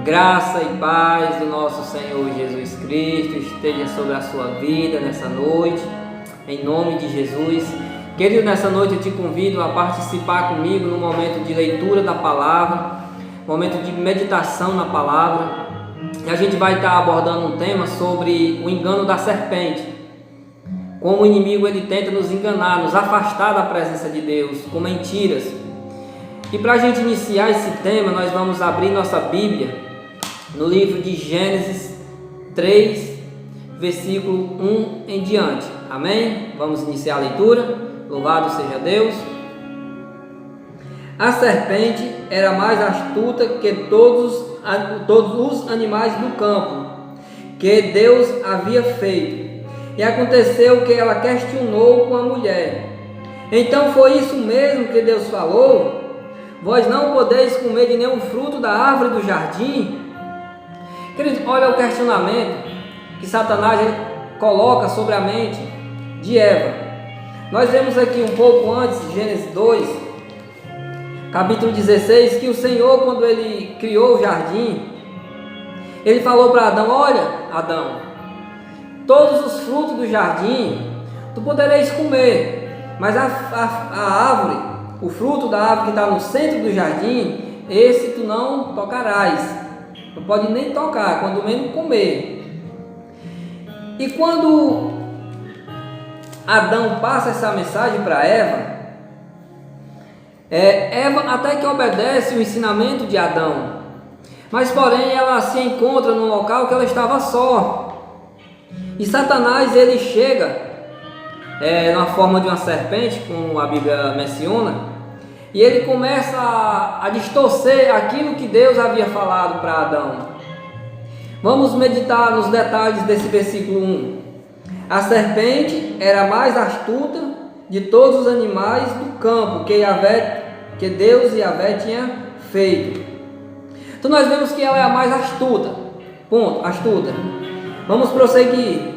Graça e paz do nosso Senhor Jesus Cristo esteja sobre a sua vida nessa noite, em nome de Jesus. Querido, nessa noite eu te convido a participar comigo no momento de leitura da palavra, momento de meditação na palavra. E a gente vai estar abordando um tema sobre o engano da serpente. Como o inimigo ele tenta nos enganar, nos afastar da presença de Deus com mentiras. E para a gente iniciar esse tema, nós vamos abrir nossa Bíblia no livro de Gênesis 3, versículo 1 em diante. Amém? Vamos iniciar a leitura. Louvado seja Deus. A serpente era mais astuta que todos os animais do campo que Deus havia feito. E aconteceu que ela questionou com a mulher: então foi isso mesmo que Deus falou? Vós não podeis comer de nenhum fruto da árvore do jardim? Queridos, olha o questionamento que Satanás coloca sobre a mente de Eva. Nós vemos aqui um pouco antes, Gênesis 2, capítulo 16, que o Senhor, quando Ele criou o jardim, Ele falou para Adão: olha, Adão, todos os frutos do jardim tu podereis comer, mas a árvore, o fruto da árvore que está no centro do jardim, esse tu não tocarás. Não pode nem tocar, quando menos comer. E quando Adão passa essa mensagem para Eva, Eva até que obedece o ensinamento de Adão, mas porém ela se encontra num local que ela estava só. E Satanás ele chega na forma de uma serpente, como a Bíblia menciona, e ele começa a distorcer aquilo que Deus havia falado para Adão. Vamos meditar nos detalhes desse versículo 1. A serpente era a mais astuta de todos os animais do campo que Deus e Yahvé tinha feito. Então nós vemos que ela é a mais astuta. Ponto, astuta. Vamos prosseguir.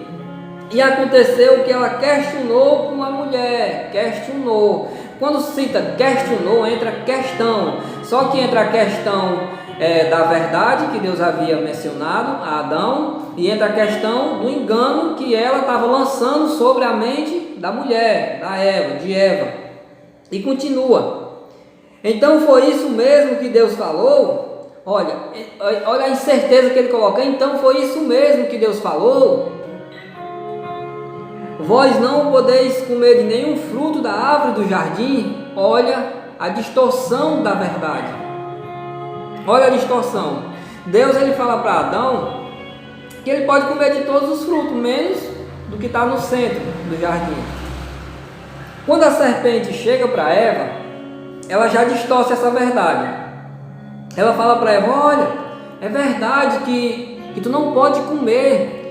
E aconteceu que ela questionou com a mulher. Questionou. Quando cita questionou, entra questão. Só que entra a questão da verdade que Deus havia mencionado a Adão, e entra a questão do engano que ela estava lançando sobre a mente da mulher, de Eva. E continua. Então foi isso mesmo que Deus falou? Olha a incerteza que ele coloca. Então foi isso mesmo que Deus falou? Vós não podeis comer de nenhum fruto da árvore do jardim? Olha a distorção da verdade. Olha a distorção. Deus ele fala para Adão que ele pode comer de todos os frutos, menos do que está no centro do jardim. Quando a serpente chega para Eva, ela já distorce essa verdade. Ela fala para Eva: olha, é verdade que tu não pode comer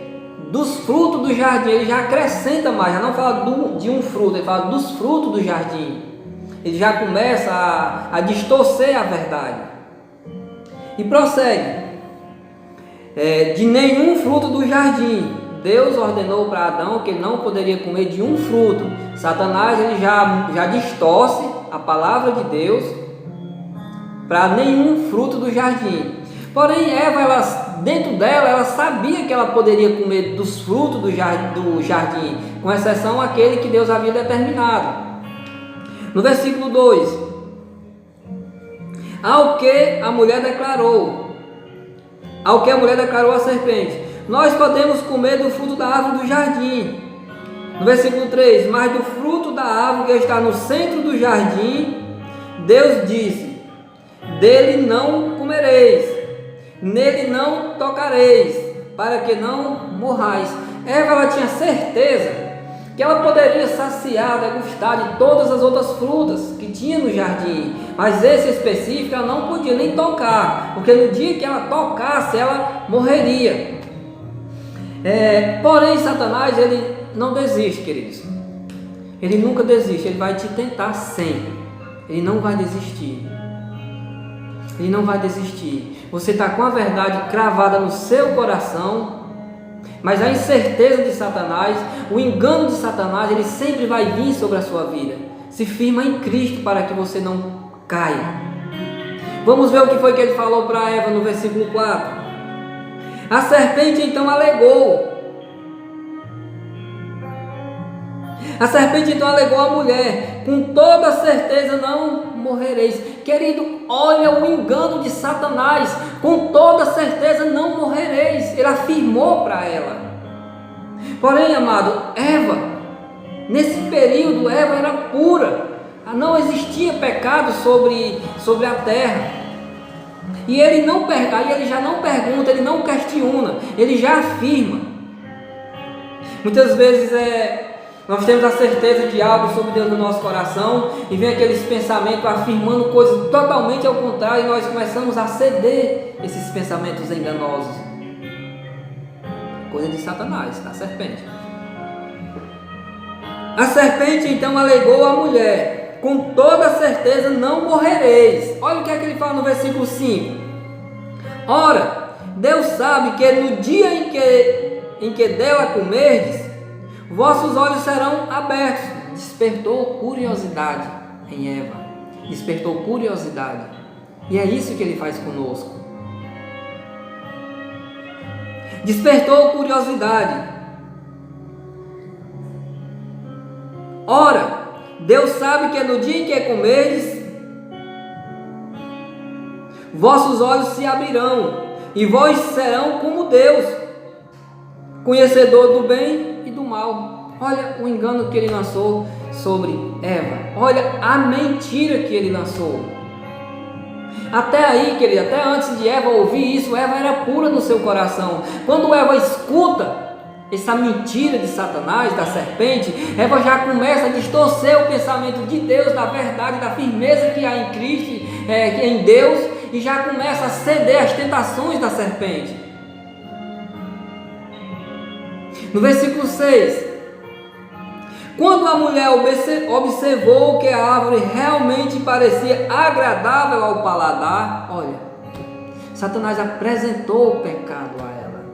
dos frutos do jardim. Ele já acrescenta mais, já não fala de um fruto, ele fala dos frutos do jardim. Ele já começa a distorcer a verdade. E prossegue. De nenhum fruto do jardim. Deus ordenou para Adão que ele não poderia comer de um fruto. Satanás ele já distorce a palavra de Deus para nenhum fruto do jardim. Porém, Eva, dentro dela, ela sabia que ela poderia comer dos frutos do jardim, com exceção àquele que Deus havia determinado. No versículo 2: ao que a mulher declarou à serpente: nós podemos comer do fruto da árvore do jardim. No versículo 3: mas do fruto da árvore que está no centro do jardim, Deus disse: dele não comereis, nele não tocareis, para que não morrais. Eva ela tinha certeza que ela poderia saciar, degustar de todas as outras frutas que tinha no jardim, mas esse específico ela não podia nem tocar, porque no dia que ela tocasse, ela morreria. Porém, Satanás ele não desiste, queridos. Ele nunca desiste, ele vai te tentar sempre. Ele não vai desistir. Ele não vai desistir. Você está com a verdade cravada no seu coração, mas a incerteza de Satanás, o engano de Satanás, ele sempre vai vir sobre a sua vida. Se firma em Cristo para que você não caia. Vamos ver o que foi que ele falou para Eva no versículo 4. A serpente então alegou. A serpente então alegou à mulher: com toda certeza não morrereis. Querido, olha o engano de Satanás. Com toda certeza não morrereis. Ele afirmou para ela. Porém, amado, Eva, nesse período, Eva era pura. Não existia pecado sobre a terra. E aí ele já não pergunta, ele não questiona, ele já afirma. Muitas vezes nós temos a certeza de algo sobre Deus no nosso coração e vem aqueles pensamentos afirmando coisas totalmente ao contrário, e nós começamos a ceder esses pensamentos enganosos. Coisa de Satanás, da serpente. A serpente então alegou à mulher: com toda certeza não morrereis. Olha o que é que ele fala no versículo 5. Ora, Deus sabe que no dia em que dela comerdes, vossos olhos serão abertos. Despertou curiosidade em Eva. Despertou curiosidade. E é isso que ele faz conosco. Despertou curiosidade. Ora, Deus sabe que no dia em que comerdes, vossos olhos se abrirão, e vós serão como Deus, conhecedor do bem e do mal. Olha o engano que ele lançou sobre Eva. Olha a mentira que ele lançou. Até aí, querido, até antes de Eva ouvir isso, Eva era pura no seu coração. Quando Eva escuta essa mentira de Satanás, da serpente, Eva já começa a distorcer o pensamento de Deus, da verdade, da firmeza que há em Cristo, que é em Deus, e já começa a ceder às tentações da serpente. No versículo 6, quando a mulher observou que a árvore realmente parecia agradável ao paladar, olha, Satanás apresentou o pecado a ela,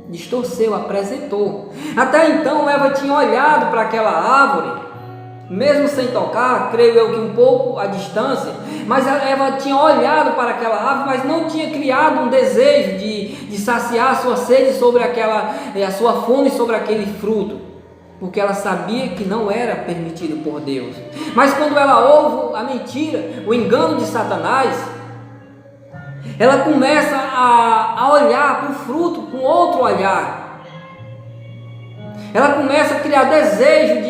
distorceu, apresentou. Até então Eva tinha olhado para aquela árvore, mesmo sem tocar, creio eu que um pouco à distância, mas Eva tinha olhado para aquela árvore, mas não tinha criado um desejo de saciar a sua sede sobre a sua fome sobre aquele fruto, porque ela sabia que não era permitido por Deus. Mas quando ela ouve a mentira, o engano de Satanás, ela começa a olhar para o fruto com outro olhar. Ela começa a criar desejo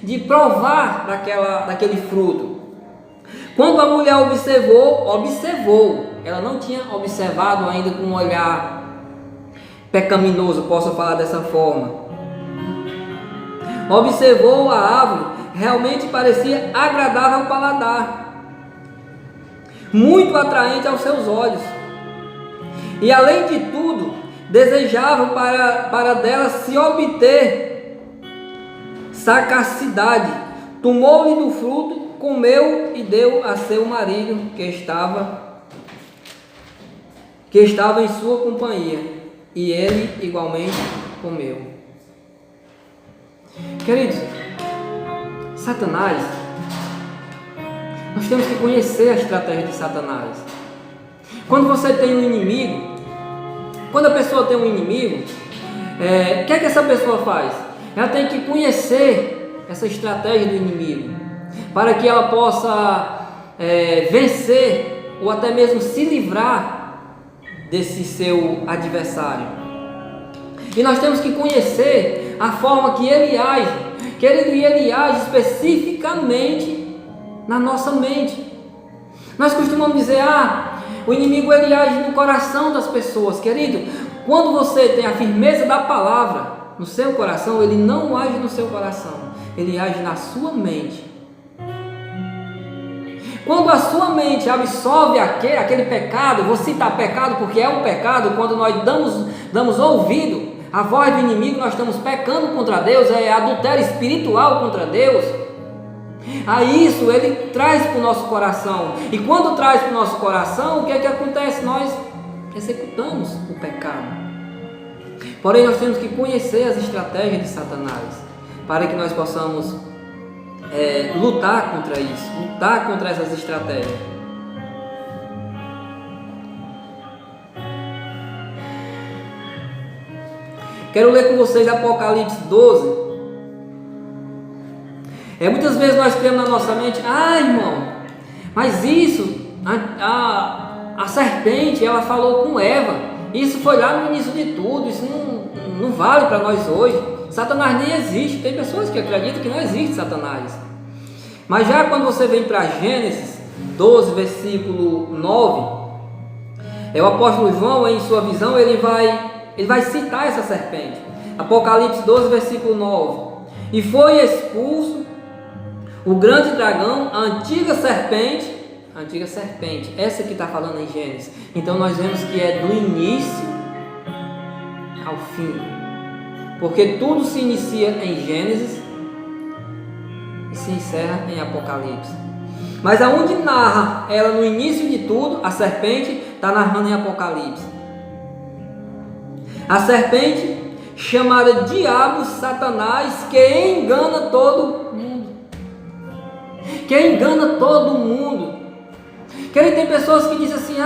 de provar daquele fruto. Quando a mulher observou, ela não tinha observado ainda com um olhar pecaminoso, posso falar dessa forma. Observou a árvore, realmente parecia agradável ao paladar, muito atraente aos seus olhos, e além de tudo, desejava para dela se obter sagacidade. Tomou-lhe do fruto, comeu e deu a seu marido que estava em sua companhia, e ele igualmente comeu. Queridos, Satanás, nós temos que conhecer a estratégia de Satanás. Quando você tem um inimigo, quando a pessoa tem um inimigo, o que é que essa pessoa faz? Ela tem que conhecer essa estratégia do inimigo, para que ela possa vencer, ou até mesmo se livrar desse seu adversário. E nós temos que conhecer a forma que ele age. Querido, e ele age especificamente na nossa mente. Nós costumamos dizer, o inimigo ele age no coração das pessoas. Querido, quando você tem a firmeza da palavra no seu coração, ele não age no seu coração, ele age na sua mente. Quando a sua mente absorve aquele pecado, vou citar pecado porque é um pecado, quando nós damos ouvido à voz do inimigo, nós estamos pecando contra Deus, é adultério espiritual contra Deus. Aí isso ele traz para o nosso coração, e quando traz para o nosso coração, o que é que acontece? Nós executamos o pecado. Porém, nós temos que conhecer as estratégias de Satanás, para que nós possamos lutar contra isso, lutar contra essas estratégias. Quero ler com vocês Apocalipse 12. Muitas vezes nós temos na nossa mente, irmão, mas isso, a serpente, ela falou com Eva, isso foi lá no início de tudo, isso não vale para nós hoje. Satanás nem existe. Tem pessoas que acreditam que não existe Satanás. Mas já quando você vem para Gênesis 12, versículo 9, o apóstolo João, em sua visão, ele vai citar essa serpente. Apocalipse 12, versículo 9. E foi expulso o grande dragão, a antiga serpente, essa que está falando em Gênesis. Então nós vemos que é do início ao fim, porque tudo se inicia em Gênesis e se encerra em Apocalipse. Mas aonde narra ela no início de tudo, a serpente está narrando em Apocalipse. A serpente chamada Diabo, Satanás, que engana todo mundo. Tem pessoas que dizem assim,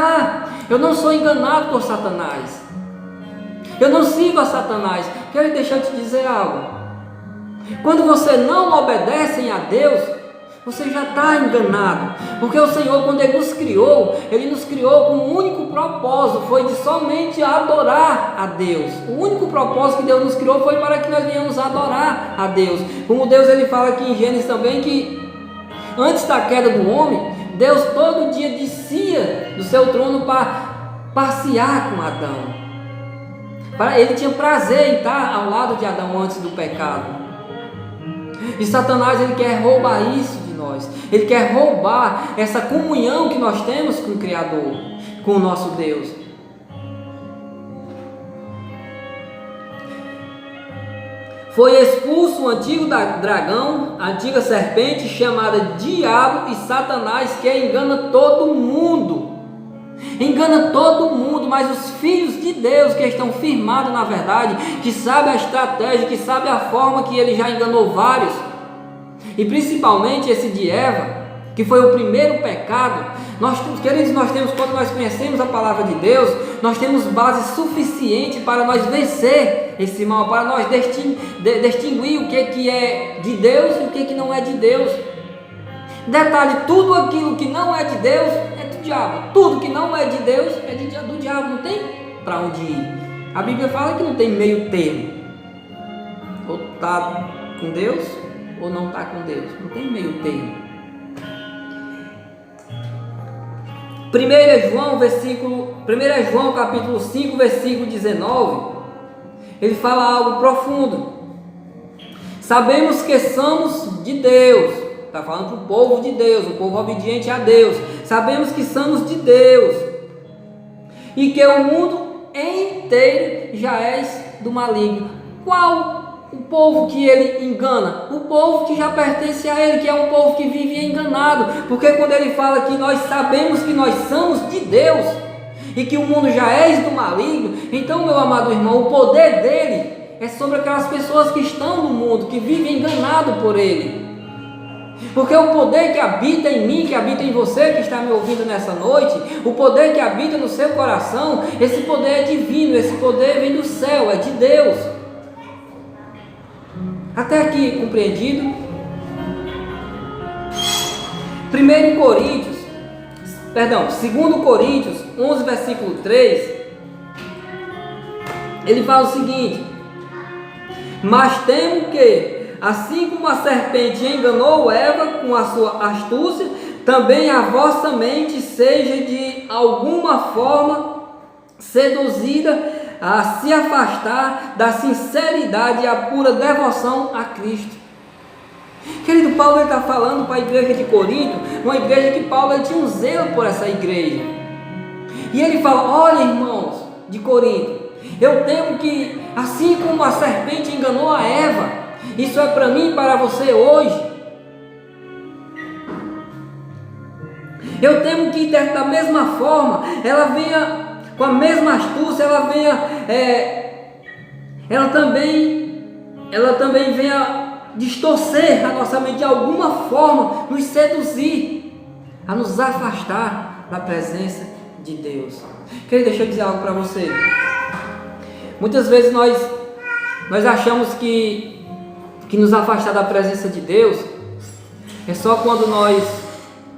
eu não sou enganado por Satanás, eu não sigo a Satanás. Quero deixar eu te dizer algo. Quando você não obedece a Deus, você já está enganado. Porque o Senhor, quando Ele nos criou com um único propósito, foi de somente adorar a Deus. O único propósito que Deus nos criou foi para que nós venhamos adorar a Deus. Como Deus, Ele fala aqui em Gênesis também, que antes da queda do homem, Deus todo dia descia do seu trono para passear com Adão. Ele tinha prazer em estar ao lado de Adão antes do pecado. E Satanás, ele quer roubar isso de nós. Ele quer roubar essa comunhão que nós temos com o Criador, com o nosso Deus. Foi expulso o antigo dragão, a antiga serpente, chamada Diabo e Satanás, que engana todo mundo. Engana todo mundo, mas os filhos de Deus que estão firmados na verdade, que sabem a estratégia, que sabem a forma que ele já enganou vários, e principalmente esse de Eva, que foi o primeiro pecado. Queridos, nós temos, quando nós conhecemos a palavra de Deus, nós temos base suficiente para nós vencer esse mal, para nós distinguir o que é de Deus e o que não é de Deus. Detalhe, tudo aquilo que não é de Deus é do diabo. Tudo que não é de Deus é do diabo, não tem para onde ir. A Bíblia fala que não tem meio termo. Ou está com Deus ou não está com Deus. Não tem meio termo. 1 João capítulo 5, versículo 19, ele fala algo profundo. Sabemos que somos de Deus. Está falando para o povo de Deus, o povo obediente a Deus. Sabemos que somos de Deus e que o mundo inteiro já é do maligno. Qual o povo que ele engana? O povo que já pertence a ele, que é um povo que vive enganado. Porque quando ele fala que nós sabemos que nós somos de Deus e que o mundo já é do maligno, então, meu amado irmão, o poder dele é sobre aquelas pessoas que estão no mundo, que vivem enganado por ele. Porque o poder que habita em mim, que habita em você que está me ouvindo nessa noite, o poder que habita no seu coração, esse poder é divino, esse poder vem do céu, é de Deus. Até aqui compreendido? 2 Coríntios 11, versículo 3, ele fala o seguinte: mas temo que, assim como a serpente enganou Eva com a sua astúcia, também a vossa mente seja de alguma forma seduzida a se afastar da sinceridade e a pura devoção a Cristo. Querido, Paulo está falando para a igreja de Corinto, uma igreja que Paulo tinha um zelo por essa igreja. E ele fala: olha, irmãos de Corinto, eu temo que, assim como a serpente enganou a Eva, isso é para mim e para você hoje. Eu temo que da mesma forma ela venha, com a mesma astúcia, ela também venha distorcer a nossa mente de alguma forma, nos seduzir, a nos afastar da presença de Deus. Querido, deixa eu dizer algo para você. Muitas vezes nós Nós achamos que nos afastar da presença de Deus é só quando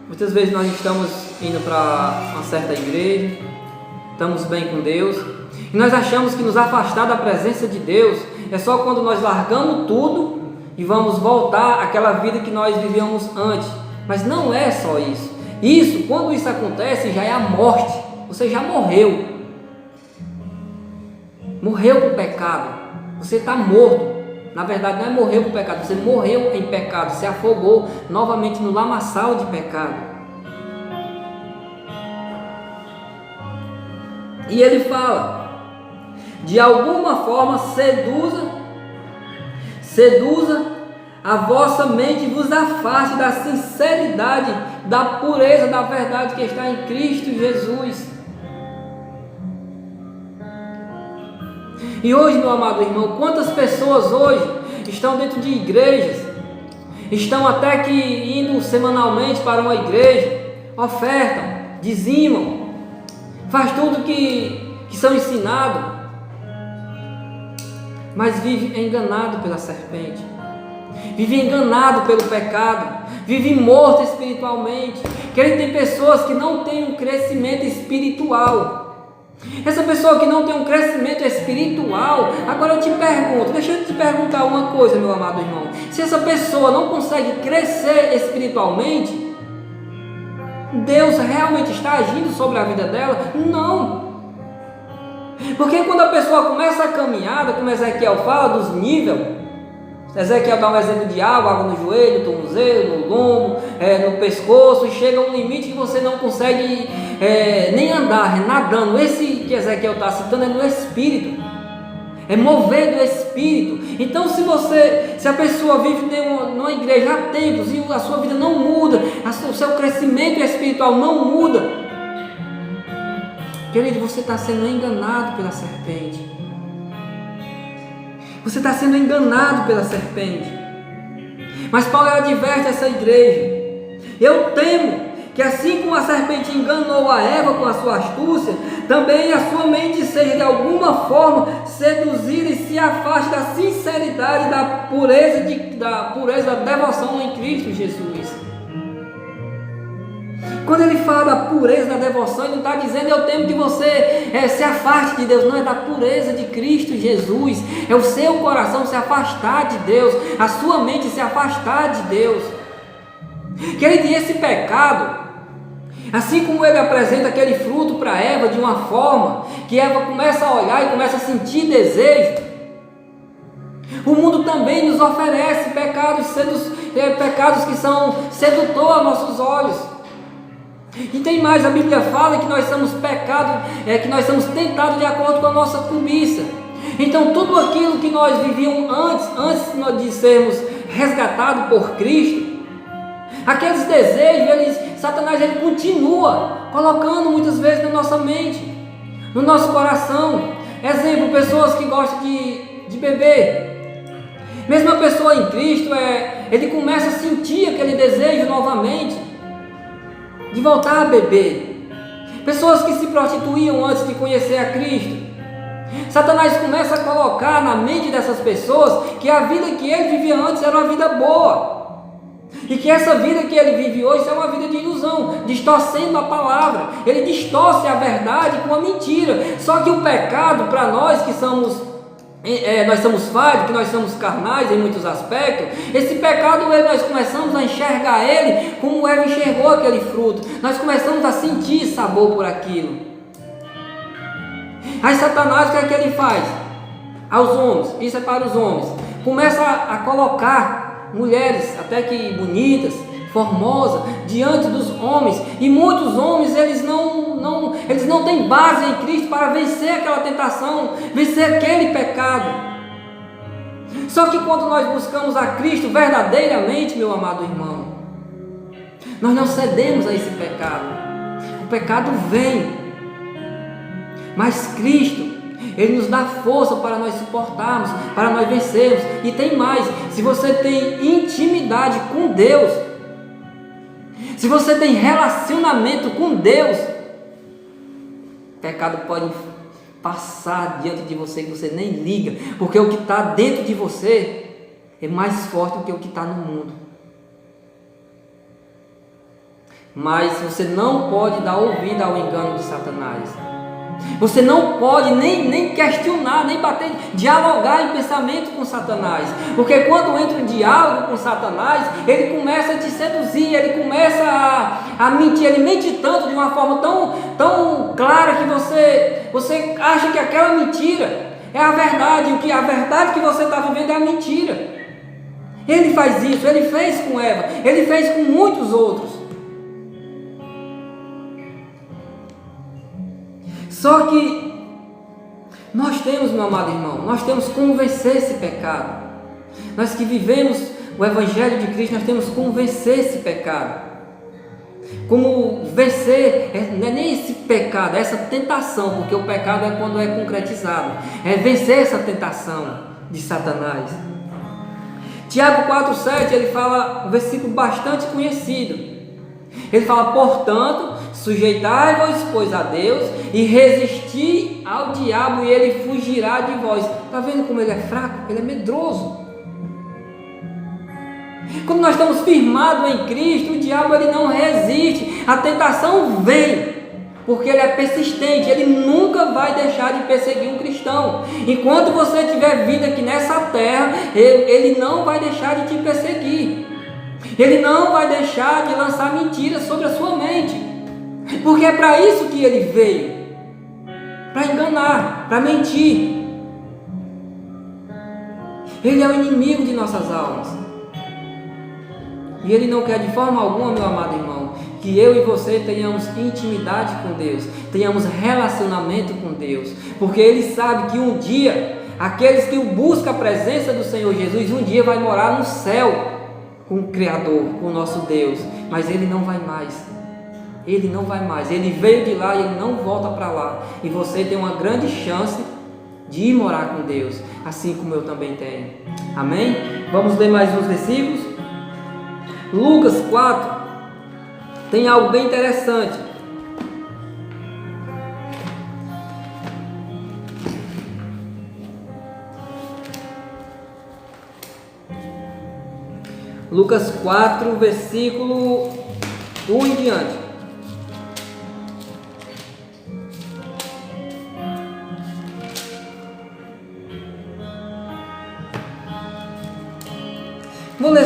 muitas vezes nós estamos indo para uma certa igreja, estamos bem com Deus, e nós achamos que nos afastar da presença de Deus é só quando nós largamos tudo e vamos voltar àquela vida que nós vivíamos antes. Mas não é só isso. Quando isso acontece, já é a morte. Você já morreu. Morreu para o pecado. Você está morto. Na verdade, não é morreu para o pecado. Você morreu em pecado. Se afogou novamente no lamaçal de pecado. E ele fala: de alguma forma seduza a vossa mente e vos afaste da sinceridade, da pureza, da verdade que está em Cristo Jesus. E hoje, meu amado irmão, quantas pessoas hoje estão dentro de igrejas, estão até que indo semanalmente para uma igreja, ofertam, dizimam, faz tudo que são ensinados, mas vive enganado pela serpente, vive enganado pelo pecado, vive morto espiritualmente. Que ele tem pessoas que não têm um crescimento espiritual. Essa pessoa que não tem um crescimento espiritual, agora eu te pergunto, deixa eu te perguntar uma coisa, meu amado irmão. Se essa pessoa não consegue crescer espiritualmente, Deus realmente está agindo sobre a vida dela? Não. Porque quando a pessoa começa a caminhada, como Ezequiel fala dos níveis, Ezequiel dá um exemplo de água no joelho, no tornozelo, no lombo, no pescoço, e chega a um limite que você não consegue nem andar, nadando. Esse que Ezequiel está citando é no espírito, é mover do espírito. Então se a pessoa vive numa igreja há tempos e a sua vida não muda, o seu crescimento espiritual não muda, querido, você está sendo enganado pela serpente. Você está sendo enganado pela serpente. Mas Paulo adverte essa igreja: eu temo que assim como a serpente enganou a Eva com a sua astúcia, também a sua mente seja de alguma forma seduzida e se afaste da sinceridade, da pureza da devoção em Cristo Jesus. Quando ele fala da pureza da devoção, ele não está dizendo eu temo que você se afaste de Deus. Não, é da pureza de Cristo Jesus. É o seu coração se afastar de Deus, a sua mente se afastar de Deus. Querido, e esse pecado, assim como ele apresenta aquele fruto para Eva de uma forma que Eva começa a olhar e começa a sentir desejo, o mundo também nos oferece pecados que são sedutores aos nossos olhos. E tem mais, a Bíblia fala que nós somos que nós somos tentados de acordo com a nossa cobiça. Então tudo aquilo que nós vivíamos antes de sermos resgatados por Cristo, aqueles desejos, Satanás ele continua colocando muitas vezes na nossa mente, no nosso coração. Exemplo, pessoas que gostam de beber. Mesmo a pessoa em Cristo, ele começa a sentir aquele desejo novamente de voltar a beber. Pessoas que se prostituíam antes de conhecer a Cristo, Satanás começa a colocar na mente dessas pessoas que a vida que ele vivia antes era uma vida boa, e que essa vida que ele vive hoje é uma vida de ilusão, distorcendo a palavra. Ele distorce a verdade com a mentira. Só que o pecado, para nós que nós somos falhos, que nós somos carnais em muitos aspectos, esse pecado nós começamos a enxergar ele como Eva enxergou aquele fruto. Nós começamos a sentir sabor por aquilo. Aí Satanás, o que é que ele faz? Aos homens, isso é para os homens, começa a colocar mulheres até que bonitas, formosas, diante dos homens, e muitos homens eles não têm base em Cristo para vencer aquela tentação, vencer aquele pecado. Só que quando nós buscamos a Cristo verdadeiramente, meu amado irmão, nós não cedemos a esse pecado. O pecado vem, mas Cristo, Ele nos dá força para nós suportarmos, para nós vencermos. E tem mais, se você tem intimidade com Deus, se você tem relacionamento com Deus, o pecado pode passar diante de você que você nem liga, porque o que está dentro de você é mais forte do que o que está no mundo. Mas você não pode dar ouvido ao engano de Satanás. Você não pode nem questionar, nem bater, dialogar em pensamento com Satanás. Porque quando entra em diálogo com Satanás, ele começa a te seduzir, ele começa a mentir, ele mente tanto de uma forma tão clara que você acha que aquela mentira é a verdade, e a verdade que você está vivendo é a mentira. Ele faz isso, ele fez com Eva, ele fez com muitos outros. Só que nós temos, meu amado irmão, nós temos como vencer esse pecado. Nós que vivemos o Evangelho de Cristo, nós temos como vencer esse pecado. Como vencer, não é nem esse pecado, é essa tentação, porque o pecado é quando é concretizado. É vencer essa tentação de Satanás. Tiago 4,7, ele fala um versículo bastante conhecido. Ele fala, portanto, sujeitai-vos, pois, a Deus, e resisti ao diabo, e ele fugirá de vós. Está vendo como ele é fraco? Ele é medroso. Quando nós estamos firmados em Cristo, o diabo ele não resiste. A tentação vem, porque ele é persistente. Ele nunca vai deixar de perseguir um cristão. Enquanto você tiver vida aqui nessa terra, ele não vai deixar de te perseguir. Ele não vai deixar de lançar mentiras sobre a sua mente, porque é para isso que ele veio, para enganar, para mentir. Ele é o inimigo de nossas almas, e ele não quer de forma alguma, meu amado irmão, que eu e você tenhamos intimidade com Deus, tenhamos relacionamento com Deus, porque ele sabe que um dia, aqueles que buscam a presença do Senhor Jesus, um dia vai morar no céu, com o Criador, com o nosso Deus. Mas ele não vai mais. Ele não vai mais. Ele veio de lá e ele não volta para lá. E você tem uma grande chance de ir morar com Deus, assim como eu também tenho. Amém? Vamos ler mais uns versículos. Lucas 4 tem algo bem interessante. Lucas 4, versículo 1 em diante. Vou ler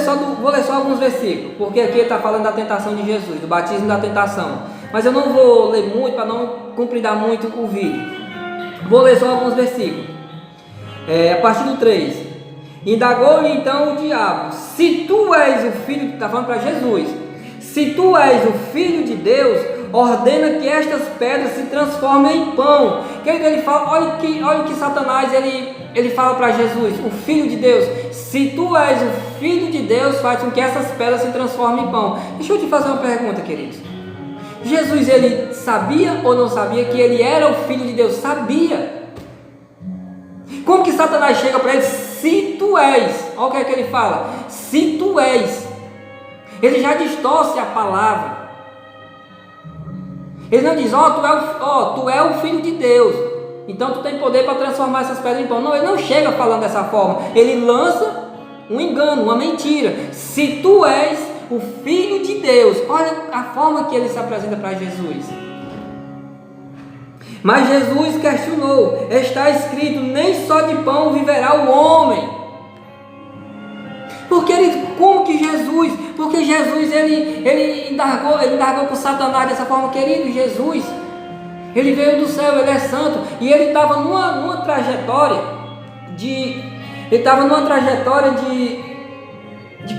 só alguns versículos, porque aqui está falando da tentação de Jesus, do batismo da tentação. Mas eu não vou ler muito, para não compridar muito o vídeo. Vou ler só alguns versículos. A partir do 3. Indagou-lhe então o diabo, se tu és o filho, está falando para Jesus, se tu és o filho de Deus, ordena que estas pedras se transformem em pão. Ele fala, olha o que Satanás ele fala para Jesus, o filho de Deus, se tu és o filho de Deus, faz com que essas pedras se transformem em pão. Deixa eu te fazer uma pergunta, queridos. Jesus, ele sabia ou não sabia que ele era o filho de Deus? Sabia. Como que Satanás chega para ele? Se tu és, olha o que ele fala, se tu és, ele já distorce a palavra. Ele não diz, tu é o filho de Deus, então tu tem poder para transformar essas pedras em pão. Não, ele não chega falando dessa forma, ele lança um engano, uma mentira. Se tu és o filho de Deus, olha a forma que ele se apresenta para Jesus. Mas Jesus questionou, está escrito, nem só de pão viverá o homem. Porque Jesus ele indagou com Satanás dessa forma, querido. Jesus, ele veio do céu, ele é santo, e ele estava numa trajetória de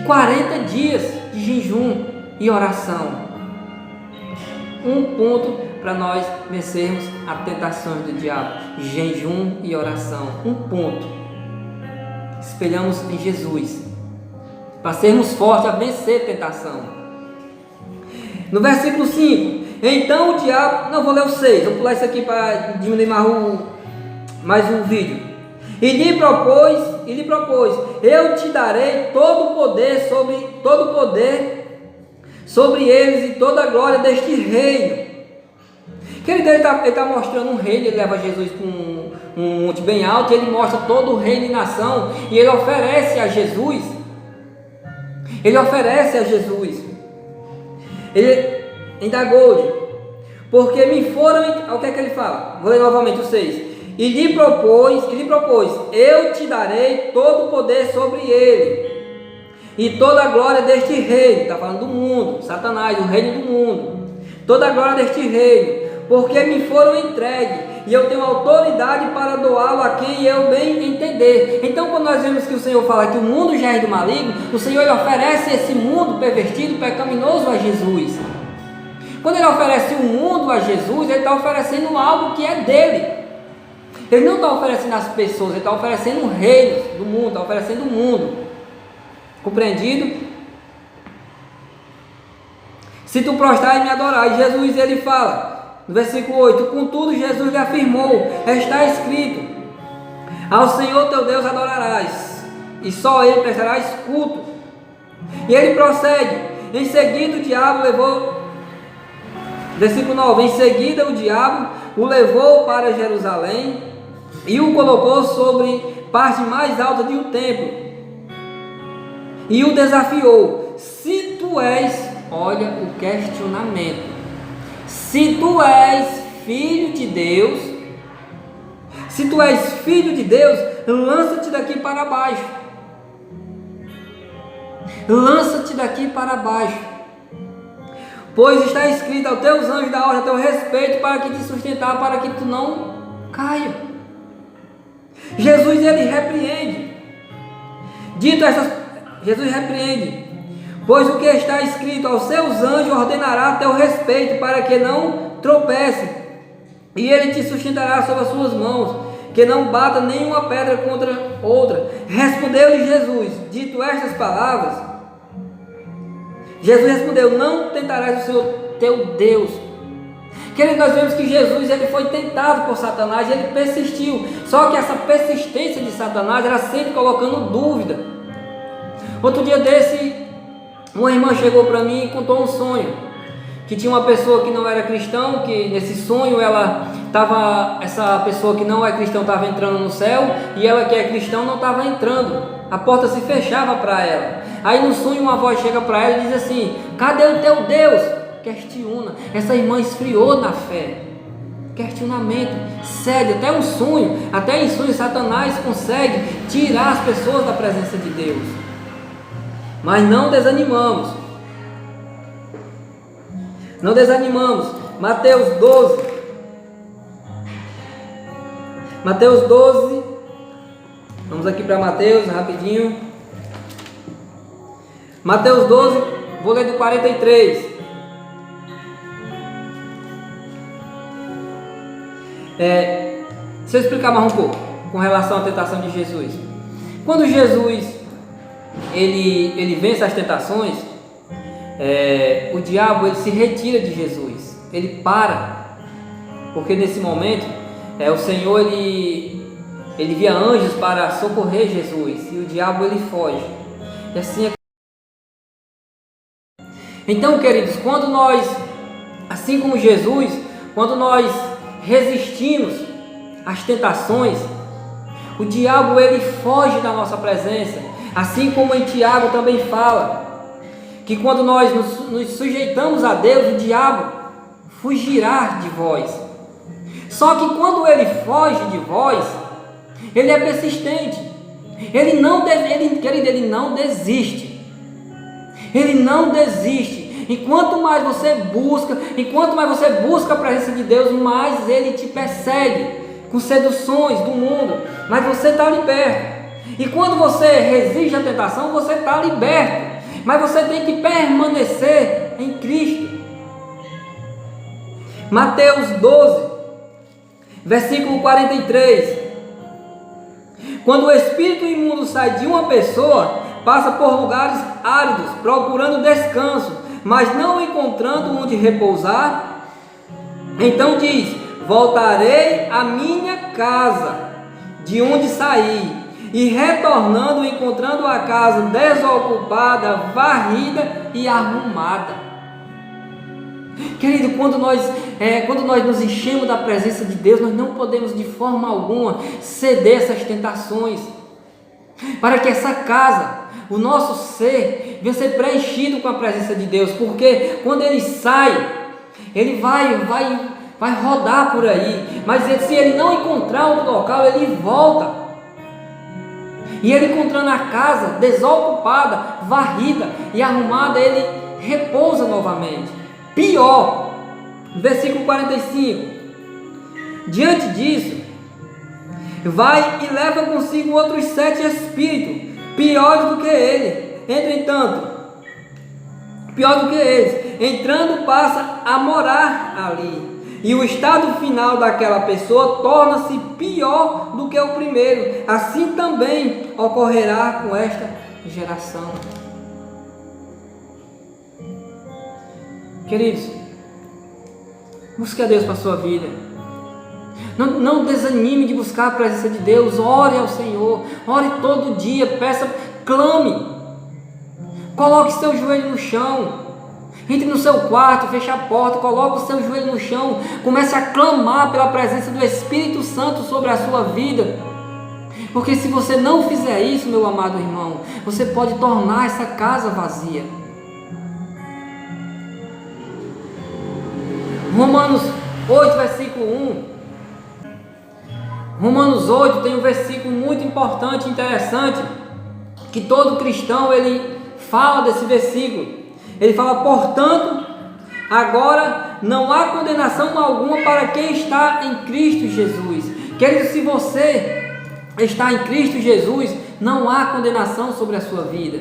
40 dias de jejum e oração. Um ponto para nós vencermos as tentações do diabo: jejum e oração. Um ponto. Espelhamos em Jesus para sermos fortes a vencer a tentação. No versículo 5, então o diabo, não vou ler o 6, vou pular isso aqui para diminuir mais um vídeo. E lhe propôs, eu te darei todo o poder sobre eles e toda a glória deste reino. Querido, ele está mostrando um reino, ele leva Jesus para um monte bem alto, e ele mostra todo o reino e nação, e ele oferece a Jesus. Ele oferece a Jesus. Ele indagou-lhe, porque me foram. O que é que ele fala? Vou ler novamente o 6. E lhe propôs, eu te darei todo o poder sobre ele, e toda a glória deste reino. Está falando do mundo, Satanás, o reino do mundo. Toda a glória deste reino, porque me foram entregues, e eu tenho autoridade para doá-lo a quem eu bem entender. Então, quando nós vemos que o Senhor fala que o mundo já é do maligno, o Senhor ele oferece esse mundo pervertido, pecaminoso a Jesus. Quando ele oferece o mundo a Jesus, ele está oferecendo algo que é dele. Ele não está oferecendo as pessoas, ele está oferecendo o reino do mundo, está oferecendo o mundo. Compreendido? Se tu prostrar e me adorar, e Jesus ele fala, no versículo 8, contudo Jesus lhe afirmou, está escrito, ao Senhor teu Deus adorarás, e só a ele prestarás culto. E ele prossegue, em seguida o diabo levou, versículo 9, em seguida o diabo o levou para Jerusalém, e o colocou sobre parte mais alta de um templo, e o desafiou, se tu és, olha o questionamento, se tu és filho de Deus, se tu és filho de Deus, lança-te daqui para baixo, lança-te daqui para baixo, pois está escrito aos teus anjos da ordem a teu respeito, para que te sustentar, para que tu não caia. Jesus ele repreende, Jesus repreende, pois o que está escrito aos seus anjos ordenará a teu respeito, para que não tropece, e ele te sustentará sobre as suas mãos, que não bata nenhuma pedra contra outra. Respondeu-lhe Jesus, dito estas palavras, Jesus respondeu, não tentarás o Senhor teu Deus. Querido, nós vemos que Jesus ele foi tentado por Satanás, ele persistiu, só que essa persistência de Satanás era sempre colocando dúvida. Outro dia desse, uma irmã chegou para mim e contou um sonho, que tinha uma pessoa que não era cristão, que nesse sonho essa pessoa que não é cristão estava entrando no céu, e ela que é cristão não estava entrando, a porta se fechava para ela. Aí no sonho uma voz chega para ela e diz assim, cadê o teu Deus? Questiona. Essa irmã esfriou na fé, questionamento, cede, até um sonho, até em sonho Satanás consegue tirar as pessoas da presença de Deus, mas não desanimamos, Mateus 12, vamos aqui para Mateus, rapidinho, Mateus 12, vou ler do 43, deixa eu explicar mais um pouco com relação à tentação de Jesus. Quando Jesus ele vence as tentações, o diabo ele se retira de Jesus, ele para, porque nesse momento o Senhor ele via anjos para socorrer Jesus, e o diabo ele foge, e assim Então, queridos, quando nós, assim como Jesus, quando nós resistimos às tentações, o diabo ele foge da nossa presença, assim como em Tiago também fala, que quando nós nos sujeitamos a Deus, o diabo fugirá de vós. Só que quando ele foge de vós, ele é persistente, ele não desiste, e quanto mais você busca a presença de Deus, mais ele te persegue com seduções do mundo, mas você está liberto. E quando você resiste à tentação, você está liberto, mas você tem que permanecer em Cristo. Mateus 12, versículo 43. Quando o espírito imundo sai de uma pessoa, passa por lugares áridos, procurando descanso, mas não encontrando onde repousar, então diz: voltarei à minha casa, de onde saí, e retornando, encontrando a casa desocupada, varrida e arrumada. Querido, quando nós nos enchemos da presença de Deus, nós não podemos de forma alguma ceder essas tentações, para que essa casa, o nosso ser, venha ser preenchido com a presença de Deus, porque quando ele sai, ele vai rodar por aí, mas se ele não encontrar outro local, ele volta. E ele encontrando a casa desocupada, varrida e arrumada, ele repousa novamente. Pior, versículo 45. Diante disso, vai e leva consigo outros 7 espíritos, piores do que ele. Entretanto, pior do que eles, entrando passa a morar ali. E o estado final daquela pessoa torna-se pior do que o primeiro. Assim também ocorrerá com esta geração. Queridos, busque a Deus para a sua vida. Não desanime de buscar a presença de Deus. Ore ao Senhor. Ore todo dia. Peça, clame. Coloque seu joelho no chão. Entre no seu quarto, feche a porta, coloque o seu joelho no chão, comece a clamar pela presença do Espírito Santo sobre a sua vida, porque se você não fizer isso, meu amado irmão, você pode tornar essa casa vazia. Romanos 8, versículo 1. Romanos 8 tem um versículo muito importante, interessante, que todo cristão ele fala desse versículo. Ele fala: portanto, agora não há condenação alguma para quem está em Cristo Jesus. Querido, se você está em Cristo Jesus, não há condenação sobre a sua vida.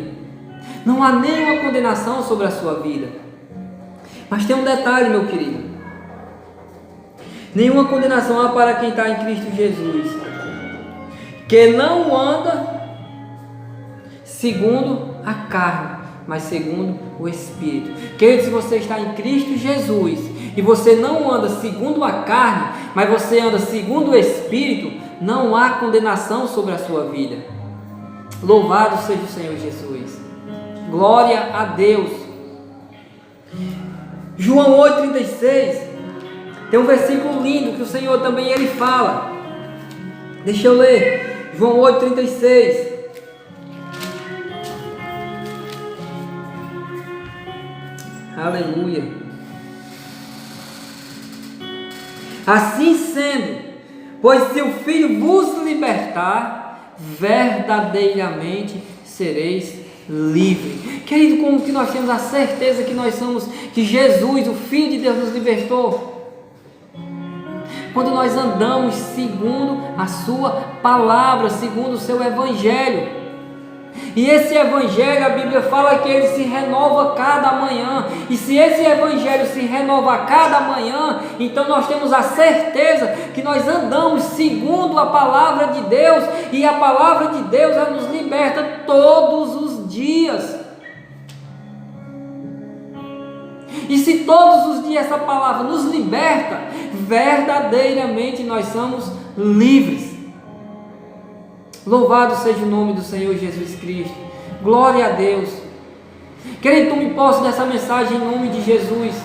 Não há nenhuma condenação sobre a sua vida. Mas tem um detalhe, meu querido. Nenhuma condenação há para quem está em Cristo Jesus, que não anda segundo a carne, mas segundo o Espírito. Querido, se você está em Cristo Jesus e você não anda segundo a carne, mas você anda segundo o Espírito, não há condenação sobre a sua vida. Louvado seja o Senhor Jesus. Glória a Deus. João 8,36 tem um versículo lindo que o Senhor também ele fala. Deixa eu ler. João 8,36. Aleluia. Assim sendo, pois se o Filho vos libertar, verdadeiramente sereis livres. Querido, como que nós temos a certeza que nós somos, que Jesus, o Filho de Deus, nos libertou? Quando nós andamos segundo a sua palavra, segundo o seu evangelho. E esse evangelho, a Bíblia fala que ele se renova cada manhã. E se esse evangelho se renova cada manhã, então nós temos a certeza que nós andamos segundo a palavra de Deus. E a palavra de Deus, ela nos liberta todos os dias. E se todos os dias essa palavra nos liberta, verdadeiramente nós somos livres. Louvado seja o nome do Senhor Jesus Cristo. Glória a Deus. Querido, tome posse dessa mensagem em nome de Jesus.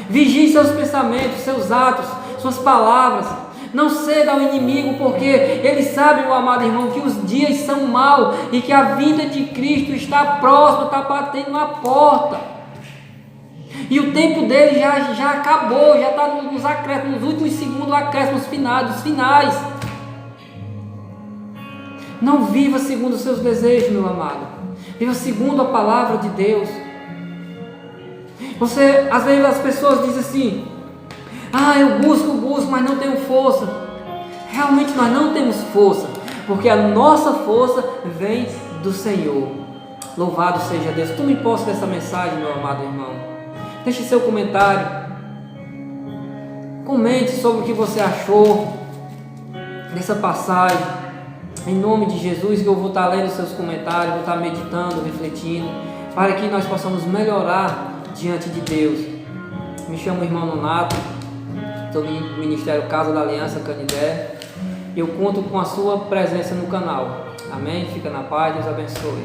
Vigie seus pensamentos, seus atos, suas palavras. Não ceda ao inimigo, porque ele sabe, meu amado irmão, que os dias são maus e que a vinda de Cristo está próxima, está batendo na porta. E o tempo dele já acabou, já está nos acréscimos, nos últimos segundos, acréscimos finais. Não viva segundo os seus desejos, meu amado. Viva segundo a palavra de Deus. Às vezes as pessoas dizem assim: eu busco, mas não tenho força. Realmente nós não temos força, porque a nossa força vem do Senhor. Louvado seja Deus. Tome posse dessa mensagem, meu amado irmão. Deixe seu comentário. Comente sobre o que você achou dessa passagem. Em nome de Jesus, que eu vou estar lendo seus comentários, vou estar meditando, refletindo, para que nós possamos melhorar diante de Deus. Me chamo irmão Nonato, estou no Ministério Casa da Aliança Canidé. Eu conto com a sua presença no canal. Amém? Fica na paz, Deus abençoe.